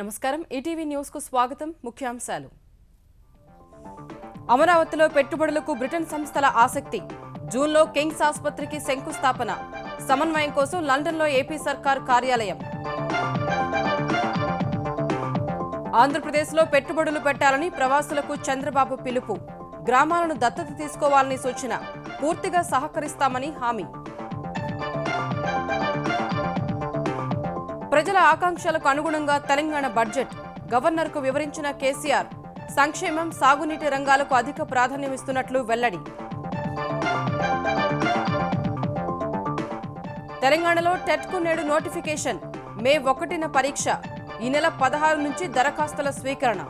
నమస్కారం ETV news కు స్వాగతం ముఖ్యాంశాలు అమరావతిలో పెట్టుబడులకు బ్రిటన్ సంస్థల ఆసక్తి జూన్లో కింగ్స్ ఆసుపత్రికి శంకుస్థాపన సమన్వయం కోసం లండన్లో ఏపీ సర్కార్ కార్యాలయం ఆంధ్రప్రదేశ్లో పెట్టుబడులు పెట్టాలని ప్రవాసులకు చంద్రబాబు పిలుపు గ్రామాలను దత్తత తీసుకోవాలని సూచన పూర్తిగా సహకరిస్తామని హామీ ప్రజల ఆకాంక్షలకు అనుగుణంగా తెలంగాణ బడ్జెట్ గవర్నర్కు వివరించిన కేసీఆర్ సంక్షేమం సాగునీటి రంగాలకు అధిక ప్రాధాన్యమిస్తున్నట్లు వెల్లడి తెలంగాణలో టెట్కు నేడు నోటిఫికేషన్ మే 1న పరీక్ష ఈ నెల 16 నుంచి దరఖాస్తుల స్వీకరణ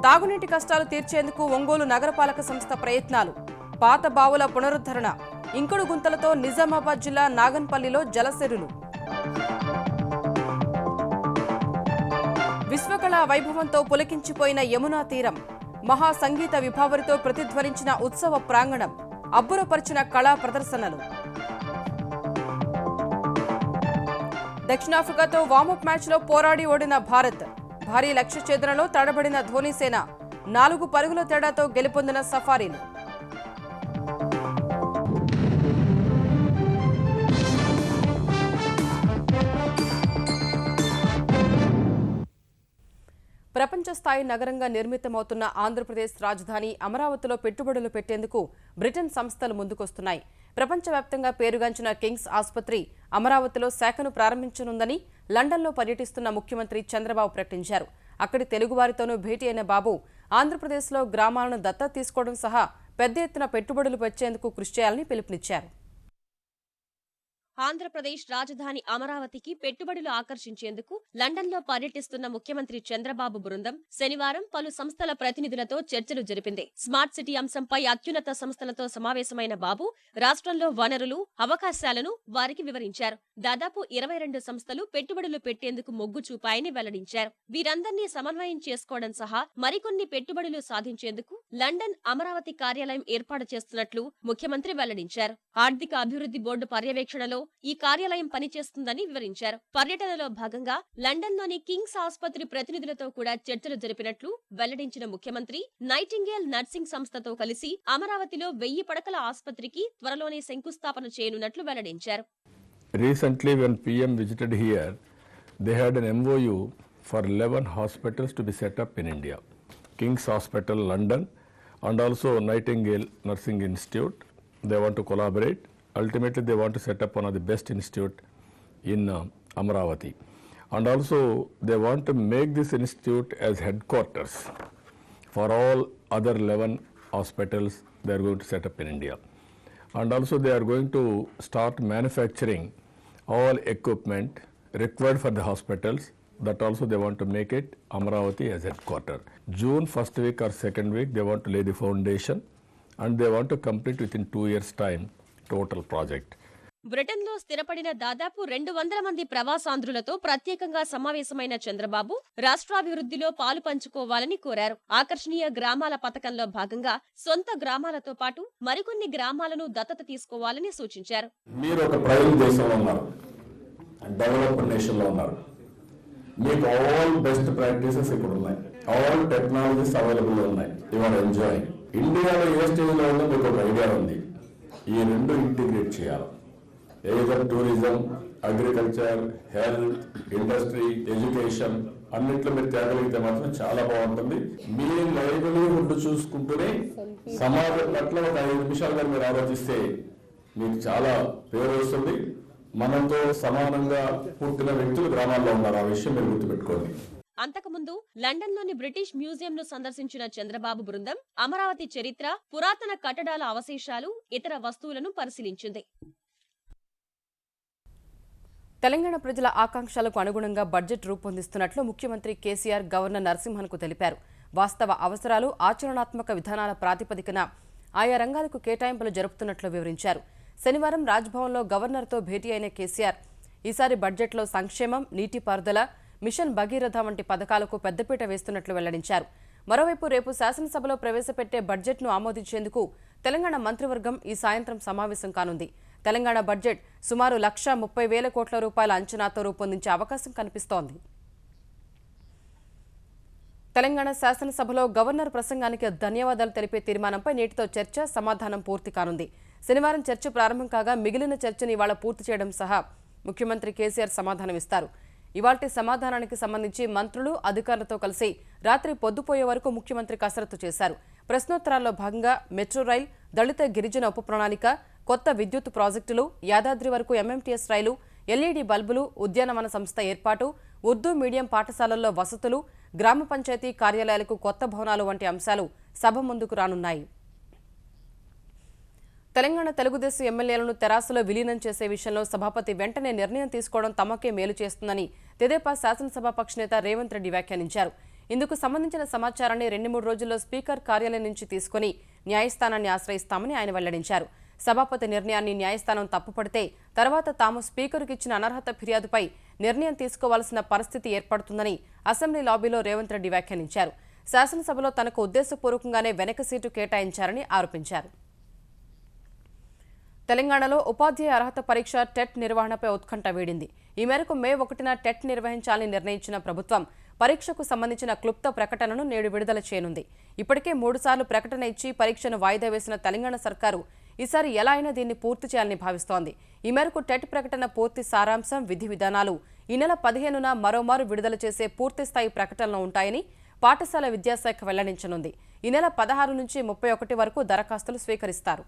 తాగునీటి కష్టాలు తీర్చేందుకు ఒంగోలు నగరపాలక సంస్థ ప్రయత్నాలు పాత బావుల పునరుద్ధరణ ఇంకుడు గుంతలతో నిజామాబాద్ జిల్లా నాగన్పల్లిలో జలసిరులు విశ్వకళా వైభవంతో పులకించిపోయిన యమునా తీరం మహా సంగీత విభావరితో ప్రతిధ్వనించిన ఉత్సవ ప్రాంగణం అబ్బురపరిచిన కళా ప్రదర్శనలు దక్షిణాఫ్రికాతో వార్మప్ మ్యాచ్లో పోరాడి ఓడిన భారత్ భారీ లక్ష్య ఛేదనలో తడబడిన ధోనీసేన 4 పరుగుల తేడాతో గెలుపొందిన సఫారీలు ప్రపంచ స్థాయి నగరంగా నిర్మితమవుతున్న ఆంధ్రప్రదేశ్ రాజధాని అమరావతిలో పెట్టుబడులు పెట్టేందుకు బ్రిటన్ సంస్థలు ముందుకొస్తున్నాయి. ప్రపంచవ్యాప్తంగా పేరుగాంచిన కింగ్స్ ఆసుపత్రి అమరావతిలో శాఖను ప్రారంభించనుందని లండన్లో పర్యటిస్తున్న ముఖ్యమంత్రి చంద్రబాబు ప్రకటించారు. అక్కడి తెలుగువారితోనూ భేటీ అయిన బాబు ఆంధ్రప్రదేశ్లో గ్రామాలను దత్తత తీసుకోవడం సహా పెద్ద ఎత్తున పెట్టుబడులు పెట్టేందుకు కృషి చేయాలని పిలుపునిచ్చారు. ఆంధ్రప్రదేశ్ రాజధాని అమరావతికి పెట్టుబడులు ఆకర్షించేందుకు లండన్లో పర్యటిస్తున్న ముఖ్యమంత్రి చంద్రబాబు బృందం శనివారం పలు సంస్థల ప్రతినిధులతో చర్చలు జరిపింది. స్మార్ట్ సిటీ అంశంపై అత్యున్నత సంస్థలతో సమావేశమైన బాబు రాష్ట్రంలో వనరులు, అవకాశాలను వారికి వివరించారు. దాదాపు 22 సంస్థలు పెట్టుబడులు పెట్టేందుకు మొగ్గు చూపాయని వెల్లడించారు. వీరందర్నీ సమన్వయం చేసుకోవడం సహా మరికొన్ని పెట్టుబడులు సాధించేందుకు లండన్ అమరావతి కార్యాలయం ఏర్పాటు చేస్తున్నట్లు ముఖ్యమంత్రి వెల్లడించారు. ఆర్థిక అభివృద్ధి బోర్డు పర్యవేక్షణలో ఈ కార్యాలయం పనిచేస్తుందని వివరించారు. పర్యటనలో భాగంగా లండన్లోని కింగ్స్ ఆసుపత్రి ప్రతినిధులతో కూడా చర్చలు జరిపినట్లు వెల్లడించిన ముఖ్యమంత్రి నైటింగేల్ నర్సింగ్ సంస్థతో కలిసి అమరావతిలో 1000 పడకల ఆసుపత్రికి త్వరలోనే శంకుస్థాపన చేయనున్నట్లు వెల్లడించారు. Recently, when PM visited here, they had an MOU for 11 hospitals to be set up in India. King's Hospital, London, and also Nightingale Nursing Institute. They want to collaborate. Ultimately, they want to set up one of the best institute in Amravati. And also, they want to make this institute as headquarters for all other 11 hospitals they are going to set up in India. And also, they are going to start manufacturing all equipment required for the hospitals. That also they want to make it Amravati as headquarters. June first week or second week, they want to lay the foundation and they want to complete within 2 years' time total project. బ్రిటన్లో స్థిరపడిన దాదాపు 200 మంది ప్రవాసాంధ్రులతో ప్రత్యేకంగా సమావేశమైన చంద్రబాబు రాష్ట్రాభివృద్ధిలో పాలు పంచుకోవాలని కోరారు. ఆకర్షణీయ గ్రామాల పథకంలో భాగంగా సొంత గ్రామాలతో పాటు మరికొన్ని గ్రామాలను దత్తత తీసుకోవాలని సూచించారు. మీరు ఒక ప్రైవేట్ దేశంలో ఉన్నారు, డెవలప్డ్ నేషన్ లో ఉన్నారు. మీకు ఆల్ బెస్ట్ ప్రాక్టీసెస్ ఇప్పుడు ఉన్నాయి, ఆల్ టెక్నాలజీస్ అవైలబుల్ ఉన్నాయి. You are enjoying. ఇండియాలో ఏ స్టేజ్ లో ఉందో మీకు ఒక ఐడియా ఉంది. ఈ రెండు ఇంటిగ్రేట్ చేయాలి. Either tourism, agriculture, health, industry, education అన్నింటిలో మీరు తేగలిగితే మాత్రం చాలా బాగుంటుంది. మీ లైవ్లీహుడ్ చూసుకుంటూనే సమాజం పట్ల ఒక 5 నిమిషాలుగా మీరు ఆలోచిస్తే మీకు చాలా పేరు వస్తుంది. మనతో సమానంగా పుట్టిన వ్యక్తులు గ్రామాల్లో ఉన్నారు. ఆ విషయం మీరు గుర్తుపెట్టుకోండి. అంతకుముందు లండన్లోని బ్రిటిష్ మ్యూజియంను సందర్శించిన చంద్రబాబు బృందం అమరావతి చరిత్ర, పురాతన కట్టడాల అవశేషాలు, ఇతర వస్తువులను పరిశీలించింది. తెలంగాణ ప్రజల ఆకాంక్షలకు అనుగుణంగా బడ్జెట్ రూపొందిస్తున్నట్లు ముఖ్యమంత్రి కేసీఆర్ గవర్నర్ నరసింహన్కు తెలిపారు. వాస్తవ అవసరాలు, ఆచరణాత్మక విధానాల ప్రాతిపదికన ఆయా రంగాలకు కేటాయింపులు జరుపుతున్నట్లు వివరించారు. శనివారం రాజ్భవన్లో గవర్నర్తో భేటీ అయిన కేసీఆర్ ఈసారి బడ్జెట్లో సంక్షేమం, నీటిపారుదల, మిషన్ భగీరథ వంటి పథకాలకు పెద్దపీట వేస్తున్నట్లు వెల్లడించారు. మరోవైపు రేపు శాసనసభలో ప్రవేశపెట్టే బడ్జెట్ను ఆమోదించేందుకు తెలంగాణ మంత్రివర్గం ఈ సాయంత్రం సమావేశం కానుంది. తెలంగాణ బడ్జెట్ సుమారు 1,30,000 కోట్ల రూపాయల అంచనాతో రూపొందించే అవకాశం కనిపిస్తోంది. తెలంగాణ శాసనసభలో గవర్నర్ ప్రసంగానికి ధన్యవాదాలు తెలిపే తీర్మానంపై నేటితో చర్చ, సమాధానం పూర్తి కానుంది. శనివారం చర్చ ప్రారంభం కాగా మిగిలిన చర్చను ఇవాళ పూర్తి చేయడం సహా ముఖ్యమంత్రి కేసీఆర్ సమాధానమిస్తారు. ఇవాల్టి సమాధానానికి సంబంధించి మంత్రులు, అధికారులతో కలిసి రాత్రి పొద్దుపోయే వరకు ముఖ్యమంత్రి కసరత్తు చేశారు. ప్రశ్నోత్తరాల్లో భాగంగా మెట్రో రైల్, దళిత గిరిజన ఉప ప్రణాళిక, కొత్త విద్యుత్ ప్రాజెక్టులు, యాదాద్రి వరకు ఎంఎంటీఎస్ రైలు, ఎల్ఈడీ బల్బులు, ఉద్యానవన సంస్థ ఏర్పాటు, ఉర్దూ మీడియం పాఠశాలల్లో వసతులు, గ్రామ పంచాయతీ కార్యాలయాలకు కొత్త భవనాలు వంటి అంశాలు సభ ముందుకు రానున్నాయి. తెలంగాణ తెలుగుదేశం ఎమ్మెల్యేలను తెరాసలో విలీనం చేసే విషయంలో సభాపతి వెంటనే నిర్ణయం తీసుకోవడం తమకే మేలు చేస్తుందని తెదేపా శాసనసభాపక్ష నేత రేవంత్ రెడ్డి వ్యాఖ్యానించారు. ఇందుకు సంబంధించిన సమాచారాన్ని 2-3 రోజుల్లో స్పీకర్ కార్యాలయం నుంచి తీసుకుని న్యాయస్థానాన్ని ఆశ్రయిస్తామని ఆయన వెల్లడించారు. సభాపతి నిర్ణయాన్ని న్యాయస్థానం తప్పుపడితే తర్వాత తాము స్పీకర్కు ఇచ్చిన అనర్హత ఫిర్యాదుపై నిర్ణయం తీసుకోవాల్సిన పరిస్థితి ఏర్పడుతుందని అసెంబ్లీ లాబీలో రేవంత్ రెడ్డి వ్యాఖ్యానించారు. శాసనసభలో తనకు ఉద్దేశపూర్వకంగానే వెనక సీటు కేటాయించారని ఆరోపించారు. తెలంగాణలో ఉపాధ్యాయ అర్హత పరీక్ష టెట్ నిర్వహణపై ఉత్కంఠ వీడింది. ఈ మేరకు మే 1న టెట్ నిర్వహించాలని నిర్ణయించిన ప్రభుత్వం పరీక్షకు సంబంధించిన క్లుప్త ప్రకటనను నేడు విడుదల చేయనుంది. ఇప్పటికే 3 సార్లు ప్రకటన ఇచ్చి పరీక్షను వాయిదా వేసిన తెలంగాణ సర్కారు ఈసారి ఎలా అయినా దీన్ని పూర్తి చేయాలని భావిస్తోంది. ఈ మేరకు టెట్ ప్రకటన పూర్తి సారాంశం, విధి విధానాలు ఈ నెల 15న మరోమారు విడుదల చేసే పూర్తిస్థాయి ప్రకటనలు ఉంటాయని పాఠశాల విద్యాశాఖ వెల్లడించనుంది. ఈ నెల 16 నుంచి 31 వరకు దరఖాస్తులు స్వీకరిస్తారు.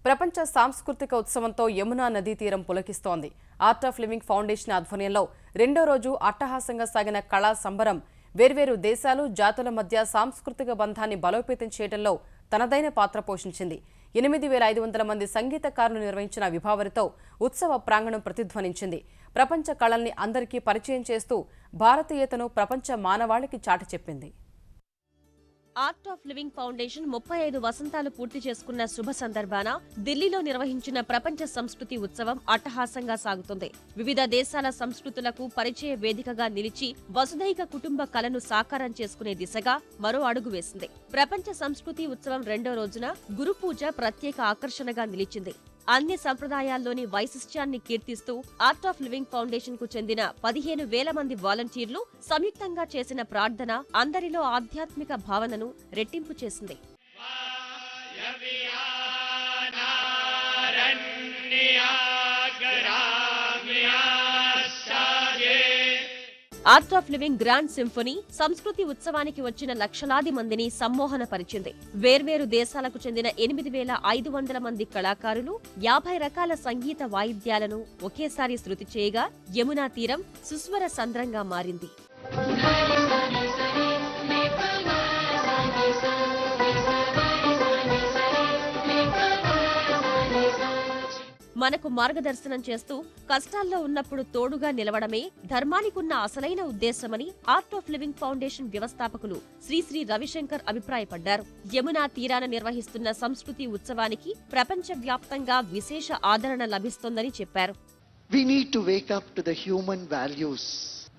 ప్రపంచ సాంస్కృతిక ఉత్సవంతో యమునా నదీ తీరం పులకిస్తోంది. ఆర్ట్ ఆఫ్ లివింగ్ ఫౌండేషన్ ఆధ్వర్యంలో 2వ రోజు అట్టహాసంగా సాగిన కళా సంబరం వేర్వేరు దేశాలు, జాతుల మధ్య సాంస్కృతిక బంధాన్ని బలోపేతం చేయడంలో తనదైన పాత్ర పోషించింది. 8,500 మంది సంగీతకారులు నిర్వహించిన విభావరితో ఉత్సవ ప్రాంగణం ప్రతిధ్వనించింది. ప్రపంచ కళల్ని అందరికీ పరిచయం చేస్తూ భారతీయతను ప్రపంచ మానవాళికి చాటి చెప్పింది. ఆర్ట్ ఆఫ్ లివింగ్ ఫౌండేషన్ 35 వసంతాలు పూర్తి చేసుకున్న శుభ సందర్భాన ఢిల్లీలో నిర్వహించిన ప్రపంచ సంస్కృతి ఉత్సవం అట్టహాసంగా సాగుతుంది. వివిధ దేశాల సంస్కృతులకు పరిచయ వేదికగా నిలిచి వసుధైక కుటుంబ కలను సాకారం చేసుకునే దిశగా మరో అడుగు వేసింది. ప్రపంచ సంస్కృతి ఉత్సవం 2వ రోజున గురు పూజ ప్రత్యేక ఆకర్షణగా నిలిచింది. అన్ని సంప్రదాయాల్లోని వైశిష్ట్యాన్ని కీర్తిస్తూ ఆర్ట్ ఆఫ్ లివింగ్ ఫౌండేషన్ కు చెందిన 15,000 మంది వాలంటీర్లు సంయుక్తంగా చేసిన ప్రార్థన అందరిలో ఆధ్యాత్మిక భావనను రెట్టింపు చేసింది. Art of living grand symphony సంస్కృతి ఉత్సవానికి వచ్చిన లక్షలాది మందిని సమ్మోహనపరిచింది. వేర్వేరు దేశాలకు చెందిన 8,500 మంది కళాకారులు 50 రకాల సంగీత వాయిద్యాలను ఒకేసారి శృతి చేయగా యమునా తీరం సుస్వర సంద్రంగా మారింది. మనకు మార్గదర్శనం చేస్తూ కష్టాల్లో ఉన్నప్పుడు తోడుగా నిలవడమే ధర్మానికున్న అసలైన ఉద్దేశమని ఆర్ట్ ఆఫ్ లివింగ్ ఫౌండేషన్ వ్యవస్థాపకులు శ్రీ రవిశంకర్ అభిప్రాయపడ్డారు. యమునా తీరాన నిర్వహిస్తున్న సంస్కృతి ఉత్సవానికి ప్రపంచవ్యాప్తంగా విశేష ఆదరణ లభిస్తోందని చెప్పారు. We need to wake up to the human values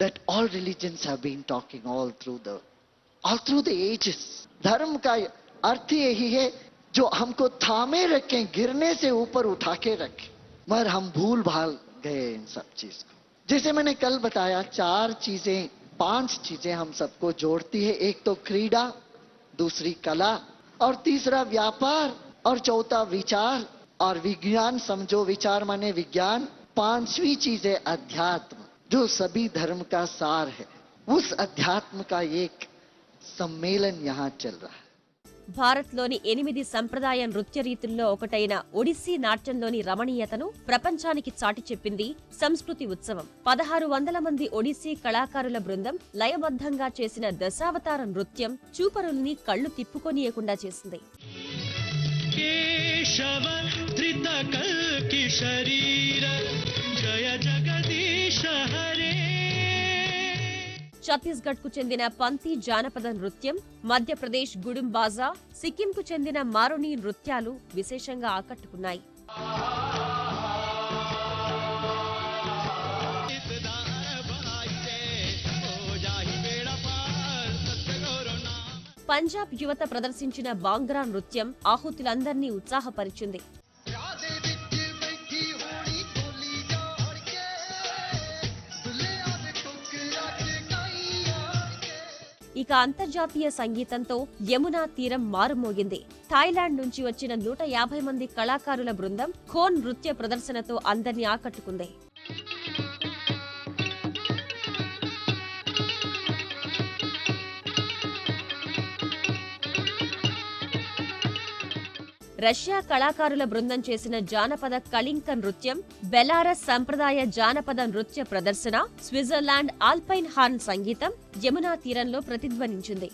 that all religions have been talking all through the ages. धर्म का अर्थ यही है जो हमको थामे रखें, गिरने से ऊपर उठा के रखें, मगर हम भूल भाल गए इन सब चीज को. जैसे मैंने कल बताया 5 चीजें हम सबको जोड़ती है. एक तो क्रीड़ा, दूसरी कला और तीसरा व्यापार और चौथा विचार और विज्ञान. समझो विचार माने विज्ञान. 5वीं चीज है अध्यात्म जो सभी धर्म का सार है. उस अध्यात्म का एक सम्मेलन यहाँ चल रहा है. భారత్లోని 8 సంప్రదాయ నృత్య రీతుల్లో ఒకటైన ఒడిస్సీ నాట్యంలోని రమణీయతను ప్రపంచానికి చాటి చెప్పింది సంస్కృతి ఉత్సవం. 1600 మంది ఒడిస్సీ కళాకారుల బృందం లయబద్ధంగా చేసిన దశావతార నృత్యం చూపరుల్ని కళ్లు తిప్పుకొనియకుండా చేసింది. ఛత్తీస్గఢ్ కు చెందిన పంతి జానపద నృత్యం, మధ్యప్రదేశ్ గుడుం బాజా, సిక్కిం కు చెందిన మారుని నృత్యాలు విశేషంగా ఆకట్టుకున్నాయి. పంజాబ్ యువత ప్రదర్శించిన బాంగ్రా నృత్యం ఆహుతులందర్నీ ఉత్సాహపరిచింది. ఇక అంతర్జాతీయ సంగీతంతో యమునా తీరం మారుమోగింది. థాయిలాండ్ నుంచి వచ్చిన 150 మంది కళాకారుల బృందం ఖోన్ నృత్య ప్రదర్శనతో అందరినీ ఆకట్టుకుంది. రష్యా కళాకారుల బృందం చేసిన జానపద కళింక నృత్యం, బెలారస్ సంప్రదాయ జానపద నృత్య ప్రదర్శన, స్విట్జర్లాండ్ ఆల్పైన్ హార్న్ సంగీతం యమునా తీరంలో ప్రతిధ్వనించింది.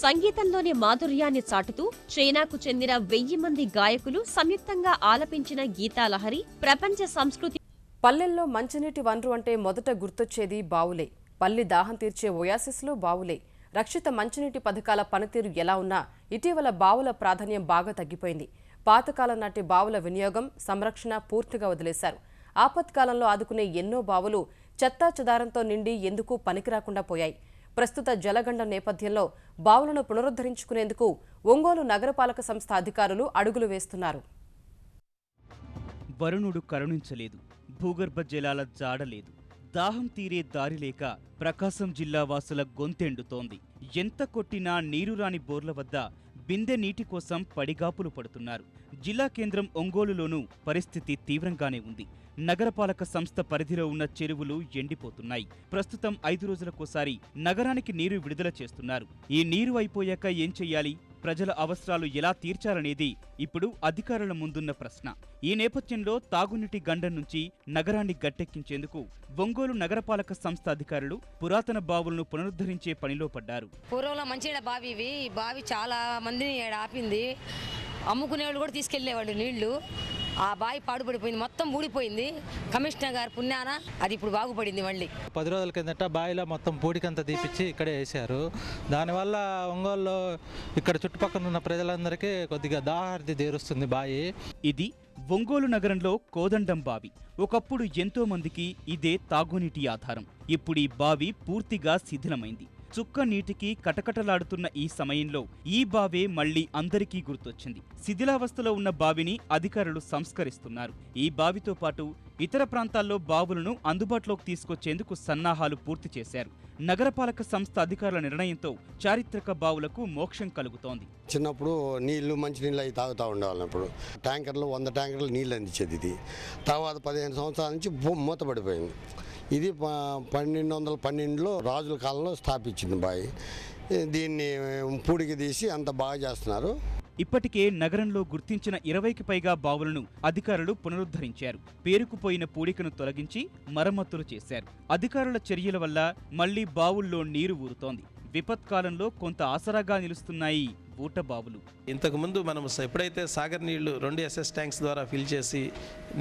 సంగీతంలోని మాధుర్యాన్ని చాటుతూ చైనాకు చెందిన 1000 మంది గాయకులు సంయుక్తంగా ఆలపించిన గీతాలహరి ప్రపంచ సంస్కృతి. పల్లెల్లో మంచినీటి వనరు అంటే మొదట గుర్తొచ్చేది బావులే. పల్లి దాహం తీర్చే ఓయాసిస్లో బావులే. రక్షిత మంచినీటి పథకాల పనితీరు ఎలా ఉన్నా ఇటీవల బావుల ప్రాధాన్యం బాగా తగ్గిపోయింది. పాతకాలం నాటి బావుల వినియోగం, సంరక్షణ పూర్తిగా వదిలేశారు. ఆపత్కాలంలో ఆదుకునే ఎన్నో బావులు చెత్తా చెదారంతో నిండి ఎందుకు పనికిరాకుండా పోయాయి. ప్రస్తుత జలగండం నేపథ్యంలో బావులను పునరుద్ధరించుకునేందుకు ఒంగోలు నగరపాలక సంస్థ అధికారులు అడుగులు వేస్తున్నారు. వరుణుడు కరుణించలేదు, భూగర్భ జలాల జాడలేదు, దాహం తీరే దారి లేక ప్రకాశం జిల్లా వాసుల గొంతెండుతోంది. ఎంత కొట్టినా నీరు రాని బోర్ల వద్ద బిందె నీటి కోసం పడిగాపులు పడుతున్నారు. జిల్లా కేంద్రం ఒంగోలులోనూ పరిస్థితి తీవ్రంగానే ఉంది. నగరపాలక సంస్థ పరిధిలో ఉన్న చెరువులు ఎండిపోతున్నాయి. ప్రస్తుతం 5 రోజులకోసారి నగరానికి నీరు విడుదల చేస్తున్నారు. ఈ నీరు అయిపోయాక ఏం చెయ్యాలి? ప్రజల అవసరాలు ఎలా తీర్చాలనేది ఇప్పుడు అధికారుల ముందున్న ప్రశ్న. ఈ నేపథ్యంలో తాగునీటి గండం నుంచి నగరాన్ని గట్టెక్కించేందుకు ఒంగోలు నగరపాలక సంస్థ అధికారులు పురాతన బావులను పునరుద్ధరించే పనిలో పడ్డారు. పూర్వంలో మంచినీళ్ళ బావి ఇవి. ఈ బావి చాలా మందిని ఆపింది. అమ్ముకునేవాళ్ళు కూడా తీసుకెళ్లేవాళ్ళు నీళ్లు. ఆ బావి పాడుపడిపోయింది, మొత్తం ఊడిపోయింది. కమిషనర్ గారు పుణ్యాన అది ఇప్పుడు బాగుపడింది. మళ్ళీ 10 రోజుల కిందట బావిలో మొత్తం పూడికంతా తీపిచ్చి ఇక్కడే వేశారు. దానివల్ల ఒంగోలులో ఇక్కడ చుట్టుపక్కల ఉన్న ప్రజలందరికీ కొద్దిగా దాహార్తి తీరుస్తుంది బావి. ఇది ఒంగోలు నగరంలో కోదండం బావి. ఒకప్పుడు ఎంతో మందికి ఇదే తాగునీటి ఆధారం. ఇప్పుడు ఈ బావి పూర్తిగా శిథిలమైంది. చుక్క నీటికి కటకటలాడుతున్న ఈ సమయంలో ఈ బావే మళ్లీ అందరికీ గుర్తొచ్చింది. శిథిలావస్థలో ఉన్న బావిని అధికారులు సంస్కరిస్తున్నారు. ఈ బావితో పాటు ఇతర ప్రాంతాల్లో బావులను అందుబాటులోకి తీసుకొచ్చేందుకు సన్నాహాలు పూర్తి చేశారు. నగరపాలక సంస్థ అధికారుల నిర్ణయంతో చారిత్రక బావులకు మోక్షం కలుగుతోంది. చిన్నప్పుడు నీళ్లు మంచినీళ్ళు అవి తాగుతూ ఉండేవాళ్ళం. ఇప్పుడు ట్యాంకర్లు 100 ట్యాంకర్లు నీళ్ళు అందించేది. ఇది తర్వాత 15 సంవత్సరాల నుంచి మూతపడిపోయింది. ఇది 1212లో రాజుల కాలంలో స్థాపించింది బావి. దీన్ని పూడికి తీసి అంత బాగా చేస్తున్నారు. ఇప్పటికే నగరంలో గుర్తించిన 20కి పైగా బావులను అధికారులు పునరుద్ధరించారు. పేరుకుపోయిన పూడికను తొలగించి మరమ్మతులు చేశారు. అధికారుల చర్యల వల్ల మళ్లీ బావుల్లో నీరు ఊరుతోంది. విపత్కాలంలో కొంత ఆసరాగా నిలుస్తున్నాయి ఊట బావులు. ఇంతకుముందు మనం ఎప్పుడైతే సాగర్ నీళ్లు 2 SS ట్యాంక్స్ ద్వారా ఫిల్ చేసి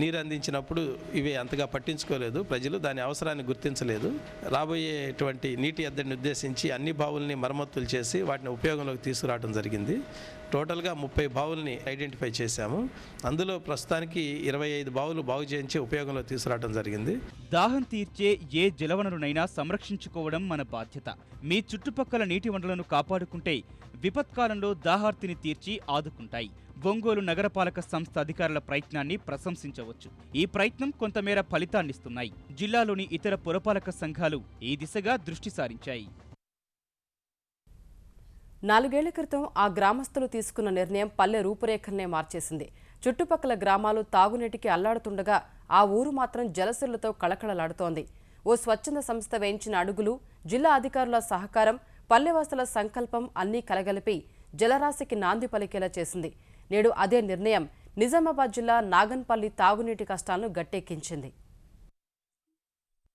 నీరు అందించినప్పుడు ఇవి అంతగా పట్టించుకోలేదు. ప్రజలు దాని అవసరాన్ని గుర్తించలేదు. రాబోయేటువంటి నీటి ఎద్దడిని ఉద్దేశించి అన్ని బావుల్ని మరమ్మతులు చేసి వాటిని ఉపయోగంలోకి తీసుకురావడం జరిగింది. టోటల్గా 30 బావుల్ని ఐడెంటిఫై చేశాము. అందులో ప్రస్తుతానికి 25 బావులు బాగు చేయించి ఉపయోగంలో తీసుకురావడం జరిగింది. దాహం తీర్చే ఏ జలవనరునైనా సంరక్షించుకోవడం మన బాధ్యత. మీ చుట్టుపక్కల నీటి వనరులను కాపాడుకుంటే విపత్కాలంలో దాహార్తిని తీర్చి ఆదుకుంటాయి. ఒంగోలు నగరపాలక సంస్థ అధికారుల ప్రయత్నాన్ని ప్రశంసించవచ్చు. ఈ ప్రయత్నం కొంతమేర ఫలితాన్నిస్తున్నాయి. జిల్లాలోని ఇతర పురపాలక సంఘాలు ఈ దిశగా దృష్టి సారించాయి. 4 ఏళ్ల క్రితం ఆ గ్రామస్తులు తీసుకున్న నిర్ణయం పల్లె రూపురేఖల్నే మార్చేసింది. చుట్టుపక్కల గ్రామాలు తాగునీటికి అల్లాడుతుండగా ఆ ఊరు మాత్రం జలసిరులతో కళకళలాడుతోంది. ఓ స్వచ్ఛంద సంస్థ వేయించిన అడుగులు, జిల్లా అధికారుల సహకారం, పల్లెవాసుల సంకల్పం అన్నీ కలగలిపి జలరాశికి నాంది పలికేలా చేసింది. నేడు అదే నిర్ణయం నిజామాబాద్ జిల్లా నాగన్పల్లి తాగునీటి కష్టాలను గట్టెక్కించింది.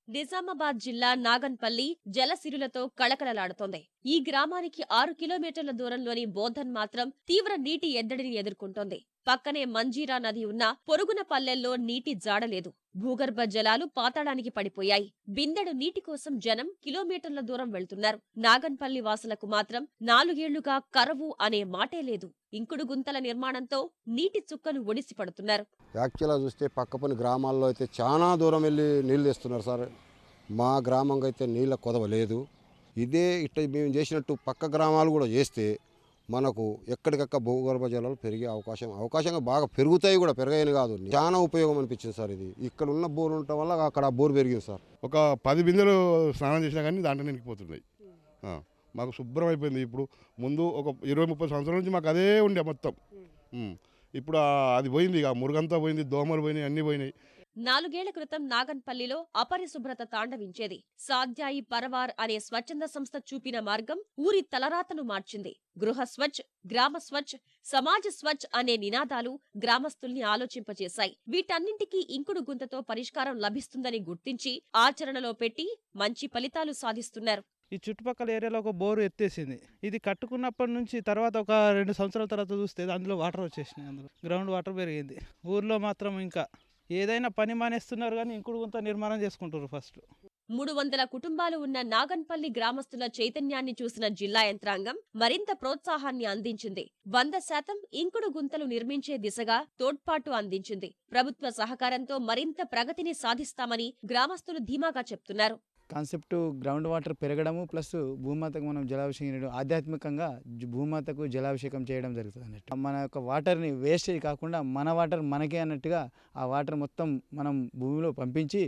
నిజామాబాద్ జిల్లా నాగన్పల్లి జలసిరులతో కళకళలాడుతోంది. ఈ గ్రామానికి 6 కిలోమీటర్ల దూరంలోని బోధన్ మాత్రం తీవ్ర నీటి ఎద్దడిని ఎదుర్కొంటోంది. పక్కనే మంజీరా నది ఉన్నా పొరుగున పల్లెల్లో నీటి జాడలేదు. భూగర్భ జలాలు పాతాళానికి పడిపోయాయి. బిందెడు నీటి కోసం జనం కిలోమీటర్ల దూరం వెళ్తున్నారు. నాగన్పల్లి వాసులకు మాత్రం 4 ఏళ్లుగా కరవు అనే మాటే లేదు. ఇంకుడు గుంతల నిర్మాణంతో నీటి చుక్కలు ఒడిసి పడుతున్నారు. యాక్చువల్గా చూస్తే పక్కపని గ్రామాల్లో అయితే చాలా దూరం వెళ్ళి నీళ్ళు తెస్తున్నారు సార్. మా గ్రామంగా అయితే నీళ్ళ కొదవ లేదు. ఇదే ఇట్లా మేము చేసినట్టు పక్క గ్రామాలు కూడా చేస్తే మనకు ఎక్కడికక్కడ భూగర్భ జలాలు పెరిగే అవకాశంగా బాగా పెరుగుతాయి కూడా, పెరగాయని కాదు, చాలా ఉపయోగం అనిపించింది సార్. ఇది ఇక్కడ ఉన్న బోర్ ఉండటం వల్ల అక్కడ బోర్ పెరిగింది సార్. ఒక 10 బిందెలు స్నానం చేసినా కానీ దాంట్లో నిండిపోతున్నాయి. మాకు శుభ్రం అయిపోయింది. ఇప్పుడు ముందు ఒక 20-30 సంవత్సరాల నుంచి మాకు అదే ఉండే మొత్తం. ఇప్పుడు అది పోయింది, ఇక మురుగంతా పోయింది, దోమలు పోయినాయి, అన్నీ పోయినాయి. 4 ఏళ్ల క్రితం నాగన్పల్లిలో అపరిశుభ్రత తాండవించేది. సాధ్యాయి పరవార్ అనే స్వచ్ఛంద సంస్థ చూపిన మార్గం ఊరి తలరాతను మార్చింది. గృహ స్వచ్ఛ్, గ్రామ స్వచ్ఛ్, సమాజ స్వచ్ఛ్ అనే నినాదాలు గ్రామస్తుల్ని ఆలోచింపచేశాయి. వీటన్నింటికీ ఇంకుడు గుంతతో పరిష్కారం లభిస్తుందని గుర్తించి ఆచరణలో పెట్టి మంచి ఫలితాలు సాధిస్తున్నారు. ఈ చుట్టుపక్కల ఏరియాలో ఒక బోరు ఎత్తేసింది. ఇది కట్టుకున్నప్పటి నుంచి తర్వాత ఒక 2 సంవత్సరాల తర్వాత చూస్తే అందులో వాటర్ వచ్చేసినాయి. అందులో గ్రౌండ్ వాటర్ పెరిగింది. ఊర్లో మాత్రం ఇంకా ఏదైనా పని మానేస్తున్నారు కానీ ఇంకుడు గుంత నిర్మాణం చేసుకుంటారు. ఫస్ట్ 300 కుటుంబాలు ఉన్న నాగన్పల్లి గ్రామస్తుల చైతన్యాన్ని చూసిన జిల్లా యంత్రాంగం మరింత ప్రోత్సాహాన్ని అందించింది. 100% ఇంకుడు గుంతలు నిర్మించే దిశగా తోడ్పాటు అందించింది. ప్రభుత్వ సహకారంతో మరింత ప్రగతిని సాధిస్తామని గ్రామస్తులు ధీమాగా చెప్తున్నారు. కాన్సెప్ట్ గ్రౌండ్ వాటర్ పెరగడము ప్లస్ భూమాతకు మనం జలాభిషేకం చేయడం, ఆధ్యాత్మికంగా భూమాతకు జలాభిషేకం చేయడం జరుగుతుంది అన్నట్టు. మన యొక్క వాటర్ని వేస్టేజ్ కాకుండా మన వాటర్ మనకే అన్నట్టుగా ఆ వాటర్ మొత్తం మనం భూమిలో పంపించి,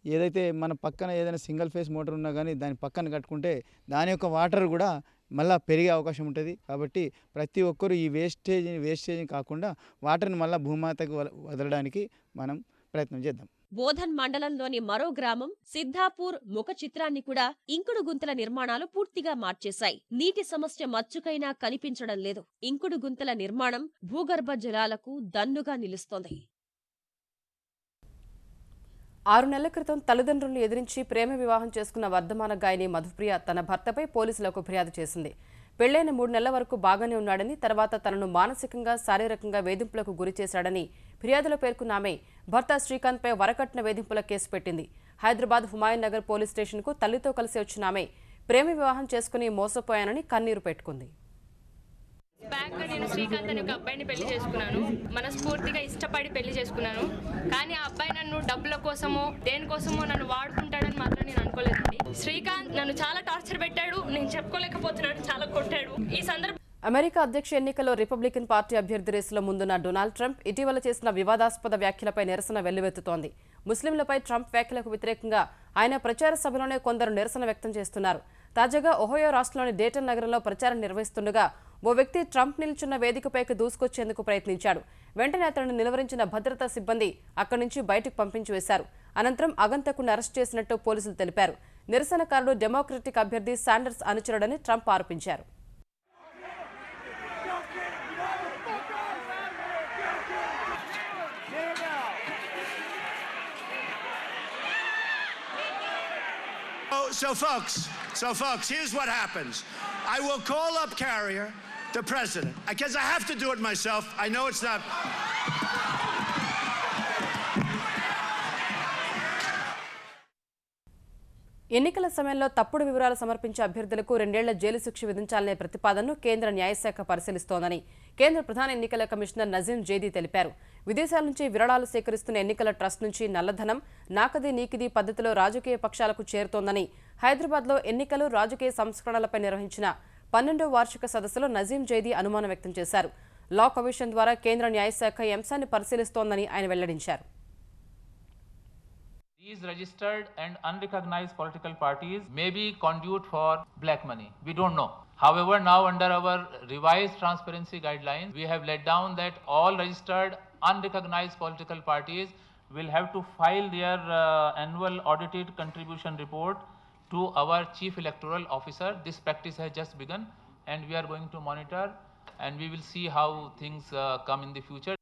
ఏదైతే మన పక్కన ఏదైనా సింగిల్ ఫేస్ మోటార్ ఉన్నా కానీ దాని పక్కన కట్టుకుంటే దాని యొక్క వాటర్ కూడా మళ్ళీ పెరిగే అవకాశం ఉంటుంది. కాబట్టి ప్రతి ఒక్కరూ ఈ వేస్టేజ్ని కాకుండా వాటర్ని మళ్ళీ భూమాతకు వదలడానికి మనం ప్రయత్నం చేద్దాం. బోధన్ మండలంలోని మరో గ్రామం సిద్ధాపూర్ ముఖ చిత్రాన్ని కూడా ఇంకుడు గుంతల నిర్మాణాలు పూర్తిగా మార్చేశాయి. నీటి సమస్య మచ్చుకైనా కనిపించడం లేదు. ఇంకుడు గుంతల నిర్మాణం భూగర్భ జలాలకు దన్నుగా నిలుస్తోంది. 6 నెలల క్రితం తల్లిదండ్రులను ఎదిరించి ప్రేమ వివాహం చేసుకున్న వర్ధమాన గాయని మధుప్రియ తన భర్తపై పోలీసులకు ఫిర్యాదు చేసింది. పెళ్లైన 3 నెలల వరకు బాగానే ఉన్నాడని, తర్వాత తనను మానసికంగా, శారీరకంగా వేధింపులకు గురి చేశాడని ఫిర్యాదులో పేర్కొన్న ఆమె భర్త శ్రీకాంత్పై వరకట్న వేధింపుల కేసు పెట్టింది. హైదరాబాద్ హుమాయూన్ నగర్ పోలీస్ స్టేషన్కు తల్లితో కలిసి వచ్చిన ఆమె ప్రేమ వివాహం చేసుకుని మోసపోయానని కన్నీరు పెట్టుకుంది. బ్యాక్గా నేను శ్రీకాంత్ అనే ఒక అబ్బాయిని పెళ్లి చేసుకున్నాను. మనస్ఫూర్తిగా ఇష్టపడి పెళ్లి చేసుకున్నాను. కానీ ఆ అబ్బాయి నన్ను డబ్బుల కోసమో దేనికోసమో నన్ను వాడుకుంటాడని మాత్రం నేను అనుకోలేదండి. శ్రీకాంత్ నన్ను చాలా టార్చర్ పెట్టాడు. నేను చెప్పుకోలేకపోతున్నాడు, చాలా కొట్టాడు. ఈ సందర్భం అమెరికా అధ్యక్ష ఎన్నికల్లో రిపబ్లికన్ పార్టీ అభ్యర్థి రేసులో ముందున్న డొనాల్డ్ ట్రంప్ ఇటీవల చేసిన వివాదాస్పద వ్యాఖ్యలపై నిరసన వెల్లువెత్తుతోంది. ముస్లింలపై ట్రంప్ వ్యాఖ్యలకు వ్యతిరేకంగా ఆయన ప్రచార సభలోనే కొందరు నిరసన వ్యక్తం చేస్తున్నారు. తాజాగా ఒహయో రాష్ట్రంలోని డేటన్ నగరంలో ప్రచారం నిర్వహిస్తుండగా ఓ వ్యక్తి ట్రంప్ నిల్చున్న వేదికపైకి దూసుకొచ్చేందుకు ప్రయత్నించాడు. వెంటనే అతను నిలువరించిన భద్రతా సిబ్బంది అక్కడి నుంచి బయటకు పంపించి వేశారు. అనంతరం అగంతకుడిని అరెస్ట్ చేసినట్టు పోలీసులు తెలిపారు. నిరసనకారుడు డెమోక్రటిక్ అభ్యర్థి శాండర్స్ అనుచరుడని ట్రంప్ ఆరోపించారు. So folks, here's what happens. I will call up Carrier, the president, because I have to do it myself. I know it's not. ఎన్నికల సమయంలో తప్పుడు వివరాలు సమర్పించే అభ్యర్థులకు 2 ఏళ్ల జైలు శిక్ష విధించాలనే ప్రతిపాదనను కేంద్ర న్యాయశాఖ పరిశీలిస్తోందని కేంద్ర ప్రధాన ఎన్నికల కమిషనర్ నజీం జైదీ తెలిపారు. విదేశాల నుంచి విరాళాలు సేకరిస్తున్న ఎన్నికల ట్రస్ట్ నుంచి నల్లధనం నాకది నీకిది పద్ధతిలో రాజకీయ పక్షాలకు చేరుతోందని హైదరాబాద్లో ఎన్నికలు రాజకీయ సంస్కరణలపై నిర్వహించిన 12వ వార్షిక సదస్సులో నజీం జైదీ అనుమానం వ్యక్తం చేశారు. లా కమిషన్ ద్వారా కేంద్ర న్యాయశాఖ ఈ అంశాన్ని పరిశీలిస్తోందని ఆయన వెల్లడించారు. These registered and unrecognized political parties may be conduit for black money. We don't know. However, now under our revised transparency guidelines, we have laid down that all registered unrecognized political parties will have to file their annual audited contribution report to our Chief Electoral Officer. This practice has just begun and we are going to monitor and we will see how things come in the future.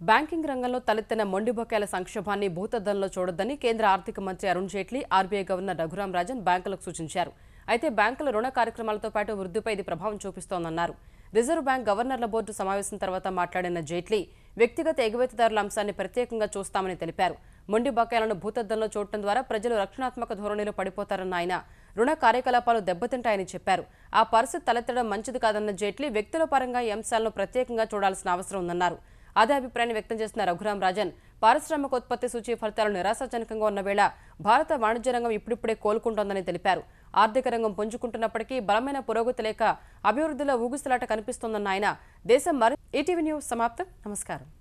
Banking రంగంలో తలెత్తిన మొండి బకాయిల సంక్షోభాన్ని భూతద్దంలో చూడొద్దని కేంద్ర ఆర్థిక మంత్రి Arun Jaitley RBI governor Raghuram Rajan బ్యాంకులకు సూచించారు. అయితే బ్యాంకుల రుణ కార్యక్రమాలతో పాటు వృద్ధిపై ఇది ప్రభావం చూపిస్తోందన్నారు. రిజర్వ్ బ్యాంక్ గవర్నర్ల బోర్డు సమావేశం తర్వాత మాట్లాడిన జైట్లీ వ్యక్తిగత ఎగుమతిదారుల అంశాన్ని ప్రత్యేకంగా చూస్తామని తెలిపారు. మొండి బకాయిలను భూతద్దంలో చూడటం ద్వారా ప్రజలు రక్షణాత్మక ధోరణిలో పడిపోతారన్న ఆయన రుణ కార్యకలాపాలు దెబ్బతింటాయని చెప్పారు. ఆ పరిస్థితి తలెత్తడం మంచిది కాదన్న జైట్లీ వ్యక్తుల పరంగా ఈ అంశాలను ప్రత్యేకంగా చూడాల్సిన అవసరం ఉందన్నారు. అదే అభిప్రాయాన్ని వ్యక్తం చేసిన రఘురాం రాజన్ పారిశ్రామికోత్పత్తి సూచీ ఫలితాలు నిరాశాజనకంగా ఉన్న వేళ భారత వాణిజ్య రంగం ఇప్పుడిప్పుడే కోలుకుంటోందని తెలిపారు. ఆర్థిక రంగం పుంజుకుంటున్నప్పటికీ బలమైన పురోగతి లేక అభివృద్ధిలో ఊగుసలాట కనిపిస్తోందన్న ఆయన దేశం ఈటీవీ న్యూస్ సమాప్తం. నమస్కారం.